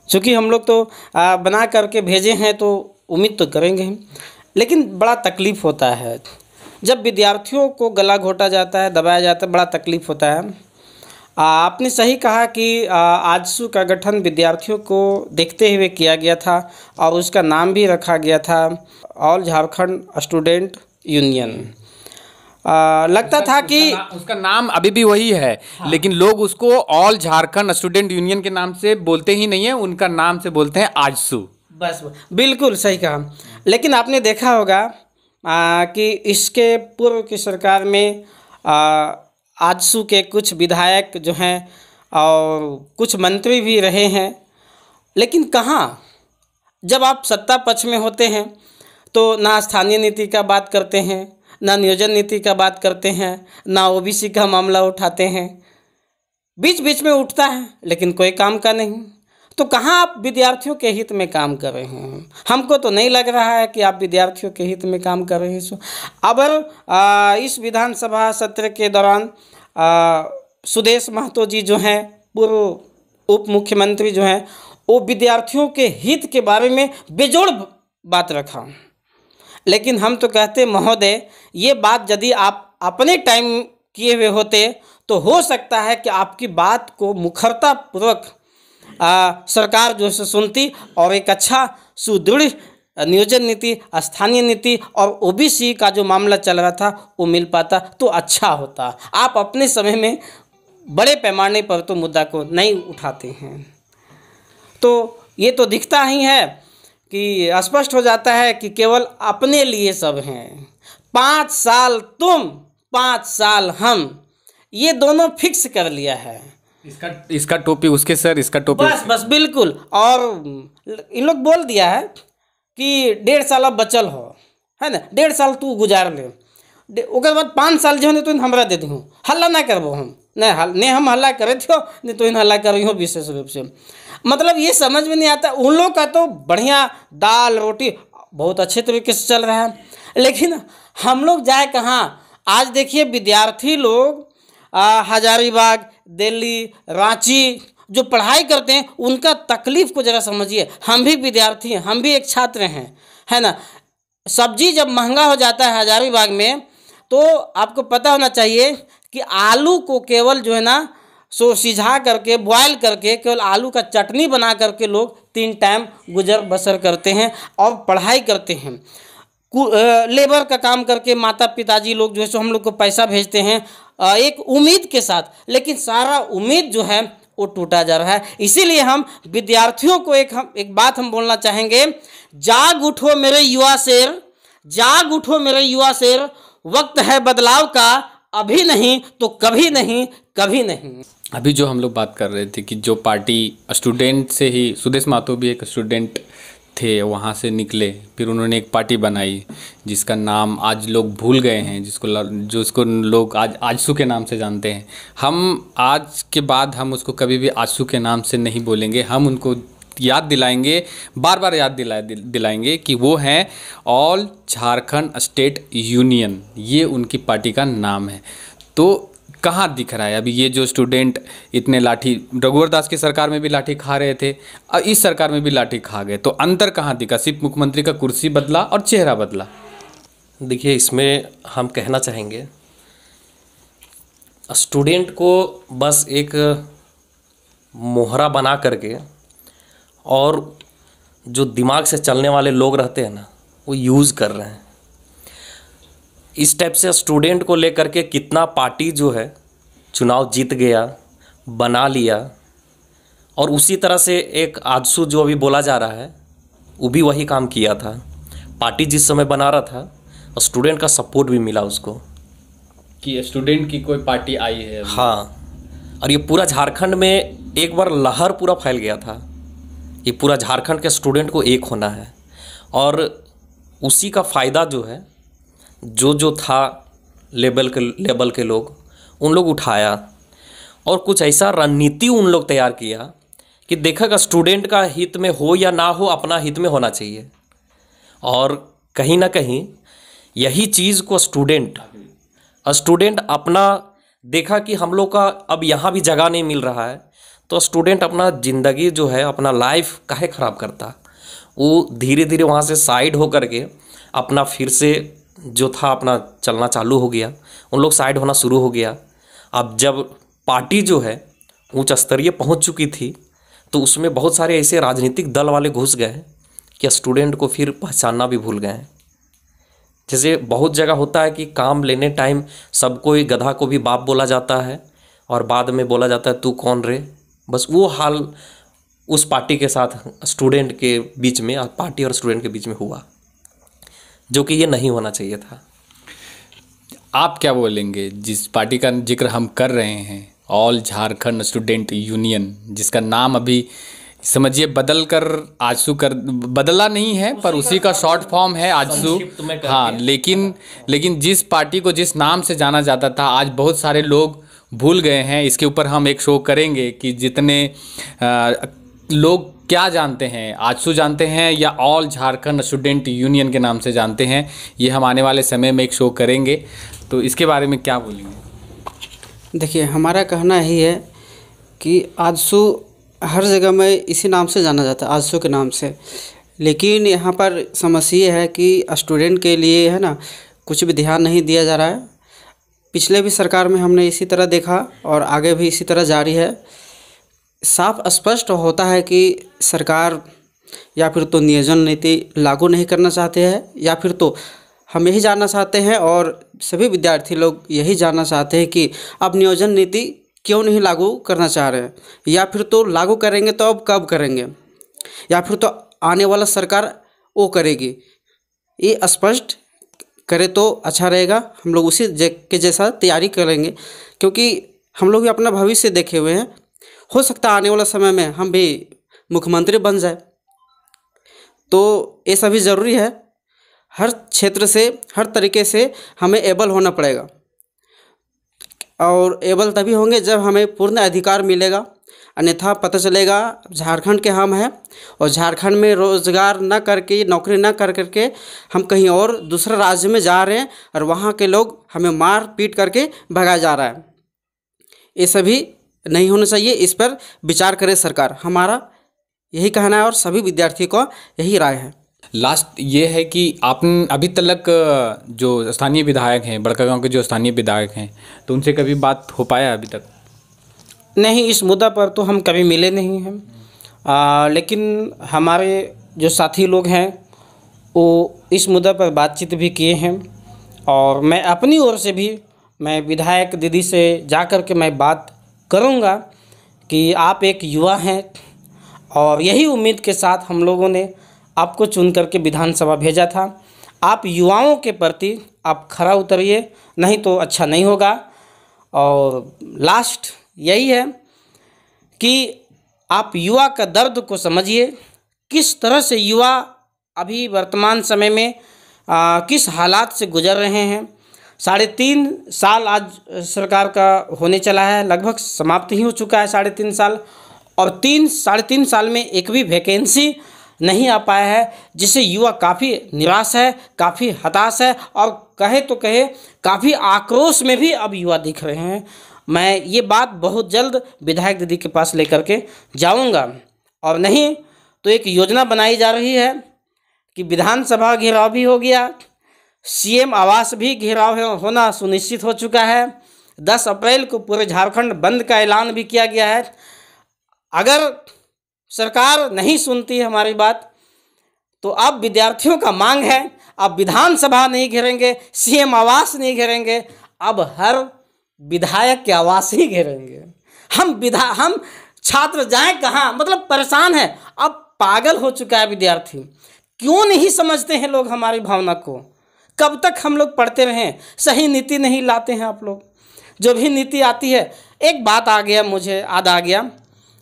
क्योंकि हम लोग तो बना करके भेजे हैं तो उम्मीद तो करेंगे ही। लेकिन बड़ा तकलीफ़ होता है जब विद्यार्थियों को गला घोटा जाता है, दबाया जाता है, बड़ा तकलीफ़ होता है। आपने सही कहा कि आजसू का गठन विद्यार्थियों को देखते हुए किया गया था और उसका नाम भी रखा गया था ऑल झारखंड स्टूडेंट यूनियन। लगता था कि
उसका नाम अभी भी वही है। हाँ। लेकिन लोग उसको ऑल झारखंड स्टूडेंट यूनियन के नाम से बोलते ही नहीं है, उनका नाम से बोलते हैं आजसू।
बस बिल्कुल सही कहा। लेकिन आपने देखा होगा कि इसके पूर्व की सरकार में आजसू के कुछ विधायक जो हैं और कुछ मंत्री भी रहे हैं, लेकिन कहाँ, जब आप सत्ता पक्ष में होते हैं तो ना स्थानीय नीति का बात करते हैं, ना नियोजन नीति का बात करते हैं, ना ओबीसी का मामला उठाते हैं। बीच बीच में उठता है लेकिन कोई काम का नहीं। तो कहाँ आप विद्यार्थियों के हित में काम कर रहे हैं? हमको तो नहीं लग रहा है कि आप विद्यार्थियों के हित में काम कर रहे हैं। सो अब इस विधानसभा सत्र के दौरान सुदेश महतो जी जो हैं, पूर्व उप मुख्यमंत्री जो हैं, वो विद्यार्थियों के हित के बारे में बेजोड़ बात रखा। लेकिन हम तो कहते महोदय, ये बात यदि आप अपने टाइम किए हुए होते तो हो सकता है कि आपकी बात को मुखरता पूर्वक सरकार जो है सुनती और एक अच्छा सुदृढ़ नियोजन नीति, स्थानीय नीति और ओबीसी का जो मामला चल रहा था वो मिल पाता तो अच्छा होता। आप अपने समय में बड़े पैमाने पर तो मुद्दा को नहीं उठाते हैं। तो ये तो दिखता ही है कि स्पष्ट हो जाता है कि केवल अपने लिए सब हैं। 5 साल तुम, 5 साल हम, ये दोनों फिक्स कर लिया है।
इसका टोपी उसके सर, इसका टोपी
बस बिल्कुल। और इन लोग बोल दिया है कि 1.5 साल अब बचल हो, है ना, 1.5 साल तू गुजार ले, ओकर बाद 5 साल जो है तो हमरा दे दी, हल्ला ना करबो हम, नहीं हम हल्ला करे थे, नहीं तो इन हल्ला करी हो विशेष रूप से। मतलब ये समझ में नहीं आता। उन लोग का तो बढ़िया दाल रोटी बहुत अच्छे तरीके से चल रहा है, लेकिन हम लोग जाए कहाँ? आज देखिए विद्यार्थी लोग हजारीबाग, दिल्ली, रांची जो पढ़ाई करते हैं, उनका तकलीफ़ को ज़रा समझिए। हम भी विद्यार्थी हैं, हम भी एक छात्र हैं, है ना। सब्जी जब महंगा हो जाता है हजारीबाग में, तो आपको पता होना चाहिए कि आलू को केवल जो है ना सो सिझा करके, बॉयल करके, केवल आलू का चटनी बना करके लोग 3 टाइम गुजर बसर करते हैं और पढ़ाई करते हैं। लेबर का काम करके माता पिताजी लोग जो है सो हम लोग को पैसा भेजते हैं एक उम्मीद के साथ, लेकिन सारा उम्मीद जो है वो टूटा जा रहा है। इसीलिए हम विद्यार्थियों को एक बात हम बोलना चाहेंगे, जाग उठो मेरे युवा शेर, जाग उठो मेरे युवा शेर, वक्त है बदलाव का, अभी नहीं तो कभी नहीं, कभी नहीं।
अभी जो हम लोग बात कर रहे थे कि जो पार्टी स्टूडेंट से ही, सुदेश महतो भी एक स्टूडेंट थे, वहाँ से निकले, फिर उन्होंने एक पार्टी बनाई जिसका नाम आज लोग भूल गए हैं, जिसको लोग आज आजसू के नाम से जानते हैं। हम आज के बाद हम उसको कभी भी आजसू के नाम से नहीं बोलेंगे। हम उनको याद दिलाएंगे, बार बार याद दिलाएंगे कि वो हैं ऑल झारखंड स्टेट यूनियन, ये उनकी पार्टी का नाम है। तो कहाँ दिख रहा है अभी ये जो स्टूडेंट इतने लाठी, रघुवर दास की सरकार में भी लाठी खा रहे थे और इस सरकार में भी लाठी खा गए, तो अंतर कहाँ दिखा? सिर्फ मुख्यमंत्री का कुर्सी बदला और चेहरा बदला।
देखिए, इसमें हम कहना चाहेंगे स्टूडेंट को बस एक मोहरा बना करके, और जो दिमाग से चलने वाले लोग रहते हैं ना, वो यूज़ कर रहे हैं। इस टाइप से स्टूडेंट को लेकर के कितना पार्टी जो है चुनाव जीत गया, बना लिया, और उसी तरह से एक आजसू जो अभी बोला जा रहा है वो भी वही काम किया था। पार्टी जिस समय बना रहा था, स्टूडेंट का सपोर्ट भी मिला उसको
कि स्टूडेंट की कोई पार्टी आई है।
हाँ, और ये पूरा झारखंड में एक बार लहर पूरा फैल गया था, ये पूरा झारखंड के स्टूडेंट को एक होना है, और उसी का फ़ायदा जो है जो था लेवल के लोग, उन लोग उठाया, और कुछ ऐसा रणनीति उन लोग तैयार किया कि देखा स्टूडेंट का हित में हो या ना हो, अपना हित में होना चाहिए। और कहीं ना कहीं यही चीज़ को स्टूडेंट अपना देखा कि हम लोग का अब यहाँ भी जगह नहीं मिल रहा है, तो स्टूडेंट अपना ज़िंदगी जो है, अपना लाइफ काहे ख़राब करता, वो धीरे धीरे वहाँ से साइड हो करके अपना फिर से जो था अपना चलना चालू हो गया। उन लोग साइड होना शुरू हो गया। अब जब पार्टी जो है उच्च स्तरीय पहुँच चुकी थी, तो उसमें बहुत सारे ऐसे राजनीतिक दल वाले घुस गए कि स्टूडेंट को फिर पहचानना भी भूल गए। जैसे बहुत जगह होता है कि काम लेने टाइम सबको ही, गधा को भी बाप बोला जाता है, और बाद में बोला जाता है तू कौन रे। बस वो हाल उस पार्टी के साथ स्टूडेंट के बीच में, पार्टी और स्टूडेंट के बीच में हुआ, जो कि ये नहीं होना चाहिए था।
आप क्या बोलेंगे जिस पार्टी का जिक्र हम कर रहे हैं, ऑल झारखंड स्टूडेंट यूनियन, जिसका नाम अभी समझिए बदल कर आजसू कर, बदला नहीं है पर उसी का शॉर्ट फॉर्म है आजसू। हाँ, लेकिन जिस पार्टी को जिस नाम से जाना जाता था आज बहुत सारे लोग भूल गए हैं। इसके ऊपर हम एक शो करेंगे कि जितने लोग क्या जानते हैं, आजसू जानते हैं या ऑल झारखंड स्टूडेंट यूनियन के नाम से जानते हैं, ये हम आने वाले समय में एक शो करेंगे। तो इसके बारे में क्या बोलेंगे?
देखिए, हमारा कहना यही है कि आजसू हर जगह में इसी नाम से जाना जाता है, आजसू के नाम से। लेकिन यहाँ पर समस्या ये है कि स्टूडेंट के लिए है ना, कुछ भी ध्यान नहीं दिया जा रहा है। पिछले भी सरकार में हमने इसी तरह देखा और आगे भी इसी तरह जारी है। साफ स्पष्ट होता है कि सरकार या फिर तो नियोजन नीति लागू नहीं करना चाहते हैं, या फिर तो हम यही जानना चाहते हैं और सभी विद्यार्थी लोग यही जानना चाहते हैं कि अब नियोजन नीति क्यों नहीं लागू करना चाह रहे हैं, या फिर तो लागू करेंगे तो अब कब करेंगे, या फिर तो आने वाला सरकार वो करेगी। ये स्पष्ट करे तो अच्छा रहेगा। हम लोग उसी के जैसा तैयारी करेंगे, क्योंकि हम लोग भी अपना भविष्य देखे हुए हैं। हो सकता है आने वाला समय में हम भी मुख्यमंत्री बन जाए, तो ये सभी ज़रूरी है। हर क्षेत्र से, हर तरीके से हमें एबल होना पड़ेगा, और एबल तभी होंगे जब हमें पूर्ण अधिकार मिलेगा। अन्यथा पता चलेगा झारखंड के हम हैं और झारखंड में रोज़गार न करके, नौकरी न कर करके हम कहीं और दूसरे राज्य में जा रहे हैं और वहाँ के लोग हमें मार पीट करके भगाया जा रहा है। ये सभी नहीं होना चाहिए। इस पर विचार करे सरकार, हमारा यही कहना है और सभी विद्यार्थियों का यही राय है।
लास्ट ये है कि आपने अभी तक जो स्थानीय विधायक हैं, बड़कागांव के जो स्थानीय विधायक हैं, तो उनसे कभी बात हो पाया अभी तक?
नहीं, इस मुद्दा पर तो हम कभी मिले नहीं हैं। लेकिन हमारे जो साथी लोग हैं वो इस मुद्दा पर बातचीत भी किए हैं, और मैं अपनी ओर से भी मैं विधायक दीदी से जा कर के मैं बात करूंगा कि आप एक युवा हैं और यही उम्मीद के साथ हम लोगों ने आपको चुन करके विधानसभा भेजा था। आप युवाओं के प्रति आप खरा उतरिए, नहीं तो अच्छा नहीं होगा। और लास्ट यही है कि आप युवा का दर्द को समझिए, किस तरह से युवा अभी वर्तमान समय में किस हालात से गुजर रहे हैं। 3.5 साल आज सरकार का होने चला है, लगभग समाप्त ही हो चुका है 3.5 साल, और 3-3.5 साल में एक भी वैकेंसी नहीं आ पाया है, जिससे युवा काफ़ी निराश है, काफ़ी हताश है, और कहे तो कहे काफ़ी आक्रोश में भी अब युवा दिख रहे हैं। मैं ये बात बहुत जल्द विधायक दीदी के पास लेकर के जाऊंगा, और नहीं तो एक योजना बनाई जा रही है कि विधानसभा घेराव भी हो गया, सीएम आवास भी घेराव होना सुनिश्चित हो चुका है। 10 अप्रैल को पूरे झारखंड बंद का ऐलान भी किया गया है। अगर सरकार नहीं सुनती है हमारी बात, तो अब विद्यार्थियों का मांग है, अब विधानसभा नहीं घेरेंगे, सीएम आवास नहीं घेरेंगे, अब हर विधायक के आवास ही घेरेंगे। हम छात्र जाएं कहाँ, मतलब परेशान है। अब पागल हो चुका है विद्यार्थी। क्यों नहीं समझते हैं लोग हमारी भावना को? कब तक हम लोग पढ़ते रहें? सही नीति नहीं लाते हैं आप लोग। जो भी नीति आती है, एक बात आ गया, मुझे याद आ गया,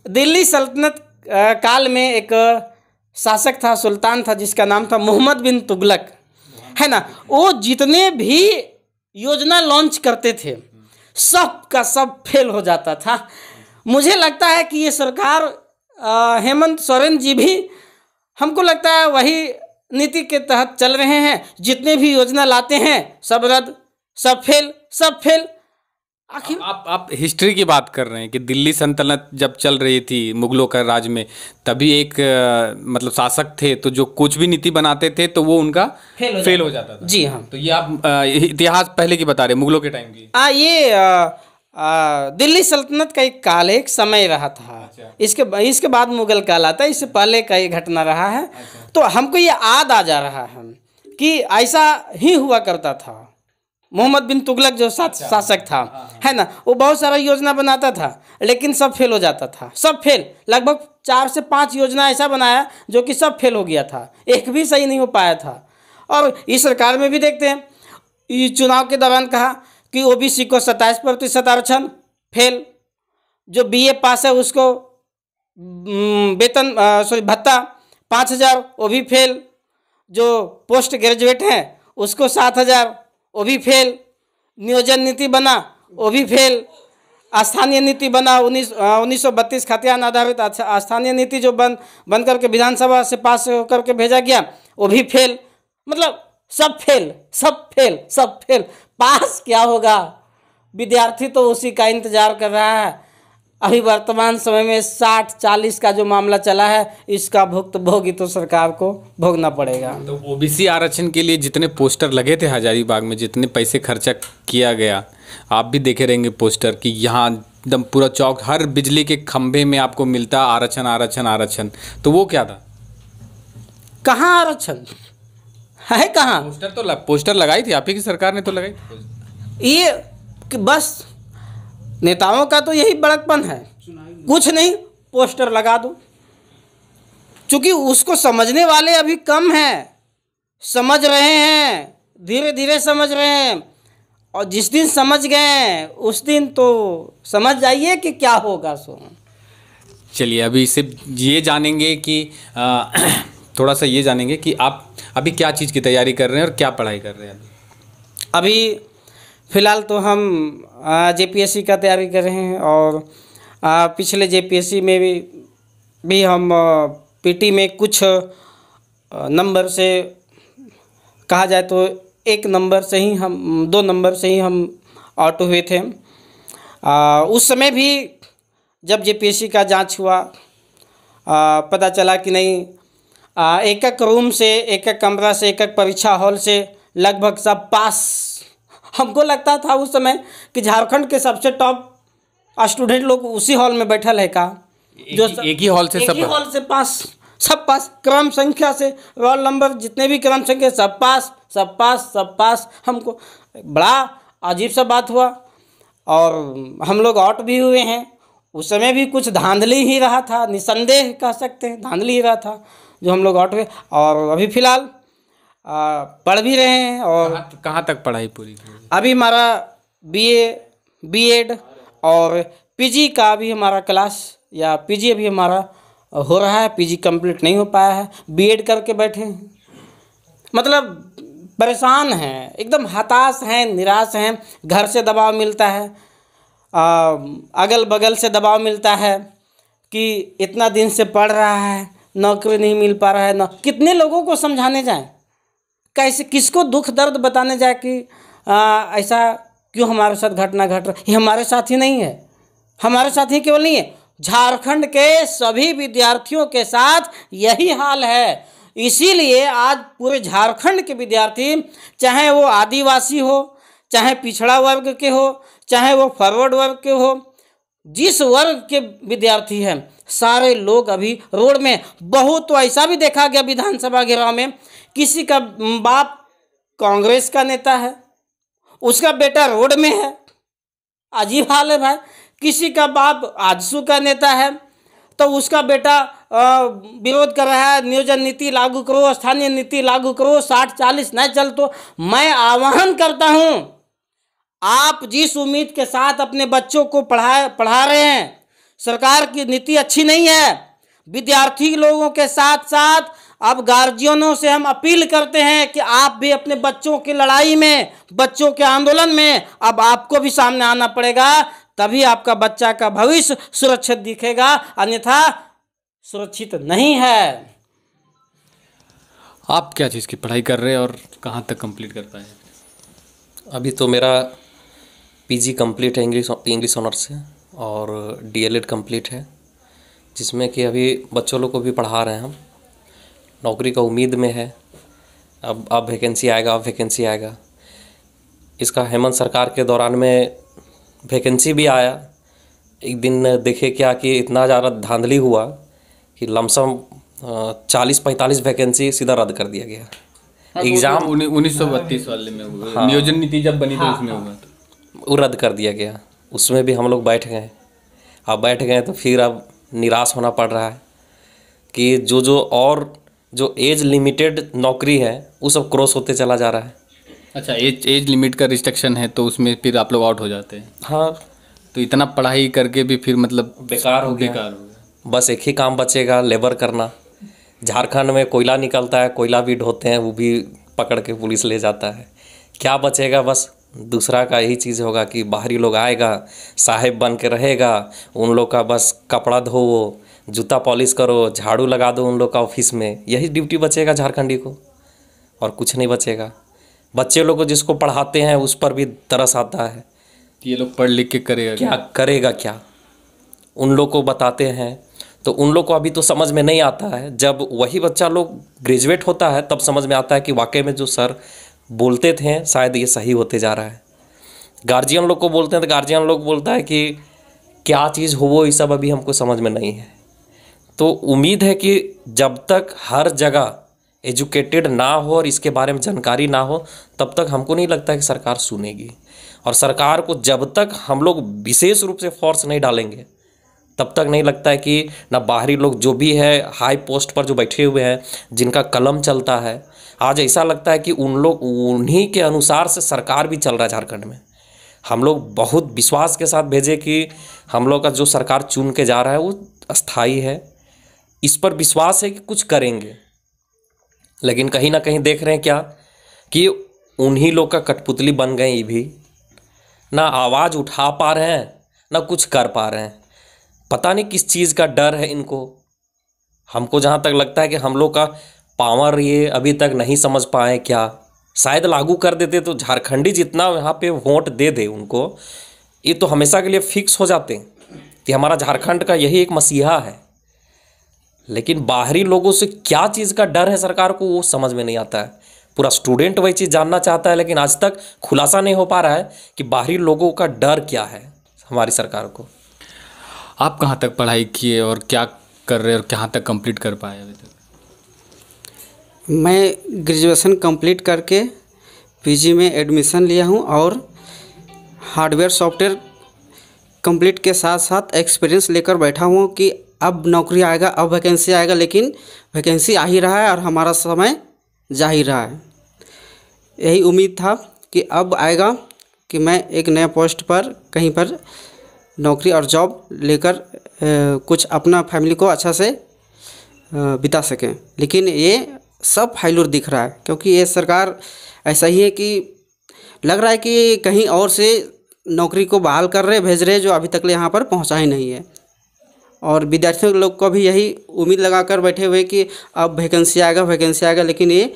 दिल्ली सल्तनत काल में एक शासक था, सुल्तान था, जिसका नाम था मोहम्मद बिन तुगलक, है ना। वो जितने भी योजना लॉन्च करते थे सब का सब फेल हो जाता था। मुझे लगता है कि ये सरकार हेमंत सोरेन जी भी हमको लगता है वही नीति के तहत चल रहे हैं। जितने भी योजना लाते हैं सब रद्द, सब फेल। आखिर
आप हिस्ट्री की बात कर रहे हैं कि दिल्ली सल्तनत जब चल रही थी मुगलों का राज में, तभी एक मतलब शासक थे, तो जो कुछ भी नीति बनाते थे तो वो उनका फेल हो जाता था।
जी हाँ।
तो ये आप इतिहास पहले की बता रहे, मुगलों के टाइम की?
ये दिल्ली सल्तनत का एक काल, एक समय रहा था। अच्छा। इसके बाद मुगल काल आता है, इससे पहले का ये घटना रहा है। अच्छा। तो हमको ये याद आ जा रहा है कि ऐसा ही हुआ करता था। मोहम्मद बिन तुगलक जो शासक था, है ना, वो बहुत सारा योजना बनाता था लेकिन सब फेल हो जाता था, सब फेल। लगभग 4 से 5 योजना ऐसा बनाया जो कि सब फेल हो गया था, एक भी सही नहीं हो पाया था। और इस सरकार में भी देखते हैं, ये चुनाव के दौरान कहा कि ओबीसी को 27% आरक्षण, फेल। जो बीए पास है उसको वेतन भत्ता 5,000, वो भी फेल। जो पोस्ट ग्रेजुएट हैं उसको 7,000, वो भी फेल। नियोजन नीति बना, वो भी फेल। स्थानीय नीति बना 1932 खतियान आधारित स्थानीय नीति जो बन करके विधानसभा से पास करके भेजा गया, वो भी फेल। मतलब सब फेल, सब फेल, सब फेल। पास क्या होगा? विद्यार्थी तो उसी का इंतजार कर रहा है। अभी वर्तमान समय में 60-40 का जो मामला चला है, इसका भुगतान तो सरकार को भोगना पड़ेगा।
तो ओबीसी आरक्षण के लिए जितने पोस्टर लगे थे हजारीबाग में, जितने पैसे खर्चा किया गया, आप भी देखे रहेंगे पोस्टर कि यहाँ एकदम पूरा चौक, हर बिजली के खंभे में आपको मिलता आरक्षण आरक्षण आरक्षण। तो वो क्या था?
कहाँ आरक्षण है? कहाँ
पोस्टर लगाई थी, आप ही की सरकार ने तो लगाई थी।
ये कि बस नेताओं का तो यही बड़कपन है, कुछ नहीं, पोस्टर लगा दो। चूंकि उसको समझने वाले अभी कम हैं, समझ रहे हैं, धीरे धीरे समझ रहे हैं। और जिस दिन समझ गए उस दिन तो समझ जाइए कि क्या होगा। सो
चलिए अभी इसे ये जानेंगे कि थोड़ा सा ये जानेंगे कि आप अभी क्या चीज़ की तैयारी कर रहे हैं और क्या पढ़ाई कर रहे हैं
अभी फ़िलहाल तो हम जेपीएससी का तैयारी कर रहे हैं। और पिछले जेपीएससी में भी हम पीटी में कुछ नंबर से, कहा जाए तो 1 नंबर से ही हम, 2 नंबर से ही हम आउट हुए थे। उस समय भी जब जेपीएससी का जांच हुआ, पता चला कि नहीं, एक रूम से, एक कमरा से, एक परीक्षा हॉल से लगभग सब पास। हमको लगता था उस समय कि झारखंड के सबसे टॉप स्टूडेंट लोग उसी हॉल में बैठल है का, जो
एक ही हॉल से
एक ही हॉल से पास, सब पास, क्रम संख्या से, रोल नंबर जितने भी क्रम संख्या, सब पास, सब पास, सब पास। हमको बड़ा अजीब सा बात हुआ और हम लोग आउट भी हुए हैं। उस समय भी कुछ धांधली ही रहा था, निसंदेह कह सकते हैं, धांधली ही रहा था जो हम लोग आउट हुए। और अभी फ़िलहाल पढ़ भी रहे हैं। और
कहाँ तक पढ़ाई पूरी?
अभी हमारा बीए, बीएड और पीजी का अभी हमारा क्लास, या पीजी अभी हमारा हो रहा है, पीजी कंप्लीट नहीं हो पाया है, बीएड करके बैठे हैं। मतलब परेशान हैं, एकदम हताश हैं, निराश हैं। घर से दबाव मिलता है, अगल बगल से दबाव मिलता है कि इतना दिन से पढ़ रहा है, नौकरी नहीं मिल पा रहा है। ना कितने लोगों को समझाने जाएं, कैसे, किसको दुख दर्द बताने जाए कि ऐसा क्यों हमारे साथ घटना घट रहा। ये हमारे साथ ही नहीं है, हमारे साथ ही केवल नहीं है, झारखंड के सभी विद्यार्थियों के साथ यही हाल है। इसीलिए आज पूरे झारखंड के विद्यार्थी, चाहे वो आदिवासी हो, चाहे पिछड़ा वर्ग के हो, चाहे वो फॉरवर्ड वर्ग के हो, जिस वर्ग के विद्यार्थी हैं, सारे लोग अभी रोड में। बहुत तो ऐसा भी देखा गया विधानसभा घेराव में, किसी का बाप कांग्रेस का नेता है, उसका बेटा रोड में है। अजीब हाल है भाई। किसी का बाप आजसू का नेता है तो उसका बेटा विरोध कर रहा है, नियोजन नीति लागू करो, स्थानीय नीति लागू करो, 60-40 नहीं चल। तो मैं आह्वान करता हूं, आप जिस उम्मीद के साथ अपने बच्चों को पढ़ा रहे हैं, सरकार की नीति अच्छी नहीं है। विद्यार्थी लोगों के साथ साथ अब गार्जियनों से हम अपील करते हैं कि आप भी अपने बच्चों की लड़ाई में, बच्चों के आंदोलन में अब आपको भी सामने आना पड़ेगा, तभी आपका बच्चा का भविष्य सुरक्षित दिखेगा, अन्यथा सुरक्षित नहीं है।
आप क्या चीज़ की पढ़ाई कर रहे हैं और कहाँ तक कंप्लीट कर पाए?
अभी तो मेरा पीजी कंप्लीट है इंग्लिश ऑनर्स से, और डीएलएड कंप्लीट है, जिसमें कि अभी बच्चों लोग को भी पढ़ा रहे हैं हम। नौकरी का उम्मीद में है, अब वैकेंसी आएगा, अब वैकेंसी आएगा। इसका हेमंत सरकार के दौरान में वैकेंसी भी आया। एक दिन देखे क्या कि इतना ज़्यादा धांधली हुआ कि लमसम 40-45 वैकेंसी सीधा रद्द कर दिया गया। एग्ज़ाम
1932 वाले में हुआ, नियोजन नीति जब बनी तो उसमें हुआ था।
वो रद्द कर दिया गया, उसमें भी हम लोग बैठ गए। अब बैठ गए तो फिर अब निराश होना पड़ रहा है कि जो एज लिमिटेड नौकरी है वो सब क्रॉस होते चला जा रहा है।
अच्छा, एज लिमिट का रिस्ट्रिक्शन है तो उसमें फिर आप लोग आउट हो जाते हैं।
हाँ,
तो इतना पढ़ाई करके भी फिर मतलब
बेकार हो गया। बस एक ही काम बचेगा, लेबर करना। झारखंड में कोयला निकलता है, कोयला भी ढोते हैं, वो भी पकड़ के पुलिस ले जाता है। क्या बचेगा? बस दूसरा का यही चीज़ होगा कि बाहरी लोग आएगा, साहेब बन के रहेगा, उन लोग का बस कपड़ा धोवो, जूता पॉलिश करो, झाड़ू लगा दो उन लोग का ऑफिस में। यही ड्यूटी बचेगा झारखंडी को, और कुछ नहीं बचेगा। बच्चे लोग को जिसको पढ़ाते हैं उस पर भी तरस आता है,
ये लोग पढ़ लिख के करेगा
क्या करेगा क्या। उन लोग को बताते हैं तो उन लोग को अभी तो समझ में नहीं आता है। जब वही बच्चा लोग ग्रेजुएट होता है तब समझ में आता है कि वाकई में जो सर बोलते थे शायद ये सही होते जा रहा है। गार्जियन लोग को बोलते हैं तो गार्जियन लोग बोलता है कि क्या चीज़ हो वो, ये सब अभी हमको समझ में नहीं है। तो उम्मीद है कि जब तक हर जगह एजुकेटेड ना हो और इसके बारे में जानकारी ना हो तब तक हमको नहीं लगता कि सरकार सुनेगी। और सरकार को जब तक हम लोग विशेष रूप से फोर्स नहीं डालेंगे तब तक नहीं लगता है कि ना बाहरी लोग जो भी है हाई पोस्ट पर जो बैठे हुए हैं जिनका कलम चलता है, आज ऐसा लगता है कि उन्हीं के अनुसार से सरकार भी चल रहा है झारखंड में। हम लोग बहुत विश्वास के साथ भेजे कि हम लोग का जो सरकार चुन के जा रहा है वो अस्थाई है, इस पर विश्वास है कि कुछ करेंगे। लेकिन कहीं ना कहीं देख रहे हैं क्या कि उन्हीं लोग का कठपुतली बन गए। ये भी ना आवाज़ उठा पा रहे हैं ना कुछ कर पा रहे हैं। पता नहीं किस चीज़ का डर है इनको। हमको जहाँ तक लगता है कि हम लोग का पावर ये अभी तक नहीं समझ पाए क्या। शायद लागू कर देते तो झारखंडी जितना यहाँ पे वोट दे दे उनको, ये तो हमेशा के लिए फिक्स हो जाते कि हमारा झारखंड का यही एक मसीहा है। लेकिन बाहरी लोगों से क्या चीज़ का डर है सरकार को वो समझ में नहीं आता है। पूरा स्टूडेंट वही चीज़ जानना चाहता है, लेकिन आज तक खुलासा नहीं हो पा रहा है कि बाहरी लोगों का डर क्या है हमारी सरकार को।
आप कहाँ तक पढ़ाई किए और क्या कर रहे हैं और कहाँ तक कंप्लीट कर पाए अभी तक?
मैं ग्रेजुएशन कंप्लीट करके पीजी में एडमिशन लिया हूँ और हार्डवेयर सॉफ्टवेयर कंप्लीट के साथ साथ एक्सपीरियंस लेकर बैठा हूँ कि अब नौकरी आएगा, अब वैकेंसी आएगा। लेकिन वैकेंसी आ ही रहा है और हमारा समय जा ही रहा है। यही उम्मीद था कि अब आएगा कि मैं एक नए पोस्ट पर कहीं पर नौकरी और जॉब लेकर कुछ अपना फैमिली को अच्छा से बिता सकें। लेकिन ये सब फाइलूर दिख रहा है, क्योंकि ये सरकार ऐसा ही है कि लग रहा है कि कहीं और से नौकरी को बहाल कर रहे भेज रहे, जो अभी तक यहाँ पर पहुँचा ही नहीं है। और विद्यार्थियों लोग को भी यही उम्मीद लगा कर बैठे हुए कि अब वैकेंसी आएगा, वैकेंसी आएगा, लेकिन ये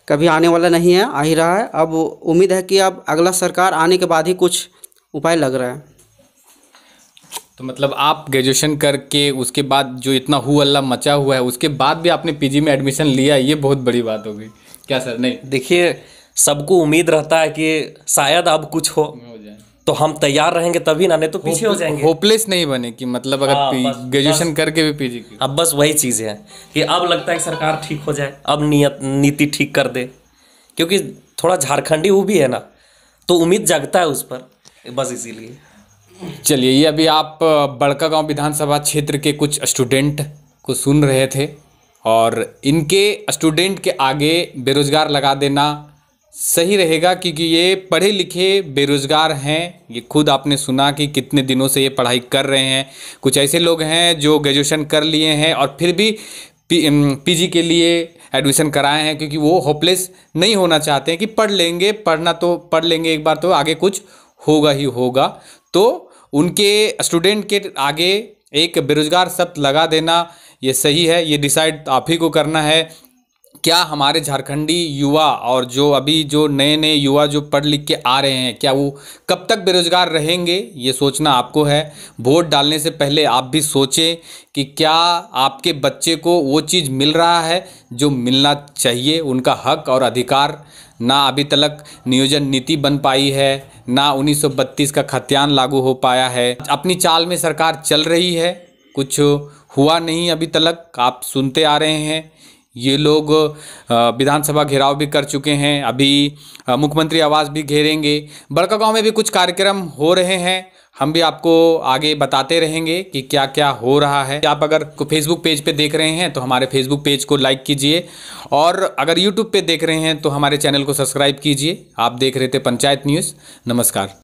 कभी आने वाला नहीं है, आ ही रहा है। अब उम्मीद है कि अब अगला सरकार आने के बाद ही कुछ उपाय लग रहा है।
तो मतलब आप ग्रेजुएशन करके उसके बाद जो इतना हु हल्ला मचा हुआ है उसके बाद भी आपने पीजी में एडमिशन लिया, ये बहुत बड़ी बात हो गई क्या सर? नहीं,
देखिए सबको उम्मीद रहता है कि शायद अब कुछ हो जाए तो हम तैयार रहेंगे तभी ना, नहीं तो पीछे हो जाएंगे।
होपलेस नहीं बने कि मतलब अगर ग्रेजुएशन करके भी पीजी की।
अब बस वही चीज़ है कि अब लगता है कि सरकार ठीक हो जाए, अब नीति ठीक कर दे, क्योंकि थोड़ा झारखंडी वो भी है ना, तो उम्मीद जगता है उस पर, बस इसीलिए।
चलिए, ये अभी आप बड़कागांव विधानसभा क्षेत्र के कुछ स्टूडेंट को सुन रहे थे और इनके स्टूडेंट के आगे बेरोजगार लगा देना सही रहेगा, क्योंकि ये पढ़े लिखे बेरोजगार हैं। ये खुद आपने सुना कि कितने दिनों से ये पढ़ाई कर रहे हैं। कुछ ऐसे लोग हैं जो ग्रेजुएशन कर लिए हैं और फिर भी पीजी के लिए एडमिशन कराए हैं, क्योंकि वो होपलेस नहीं होना चाहते हैं कि पढ़ लेंगे, पढ़ना तो पढ़ लेंगे एक बार तो आगे कुछ होगा ही होगा। तो उनके स्टूडेंट के आगे एक बेरोजगार शब्द लगा देना ये सही है। ये डिसाइड आप ही को करना है। क्या हमारे झारखंडी युवा और जो अभी जो नए नए युवा जो पढ़ लिख के आ रहे हैं, क्या वो कब तक बेरोजगार रहेंगे, ये सोचना आपको है। वोट डालने से पहले आप भी सोचें कि क्या आपके बच्चे को वो चीज़ मिल रहा है जो मिलना चाहिए, उनका हक और अधिकार। ना अभी तक नियोजन नीति बन पाई है, ना 1932 का खतियान लागू हो पाया है। अपनी चाल में सरकार चल रही है, कुछ हुआ नहीं अभी तक, आप सुनते आ रहे हैं। ये लोग विधानसभा घेराव भी कर चुके हैं, अभी मुख्यमंत्री आवास भी घेरेंगे। बड़कागांव में भी कुछ कार्यक्रम हो रहे हैं, हम भी आपको आगे बताते रहेंगे कि क्या क्या हो रहा है। आप अगर फेसबुक पेज पे देख रहे हैं तो हमारे फेसबुक पेज को लाइक कीजिए, और अगर यूट्यूब पे देख रहे हैं तो हमारे चैनल को सब्सक्राइब कीजिए। आप देख रहे थे पंचायत न्यूज़। नमस्कार।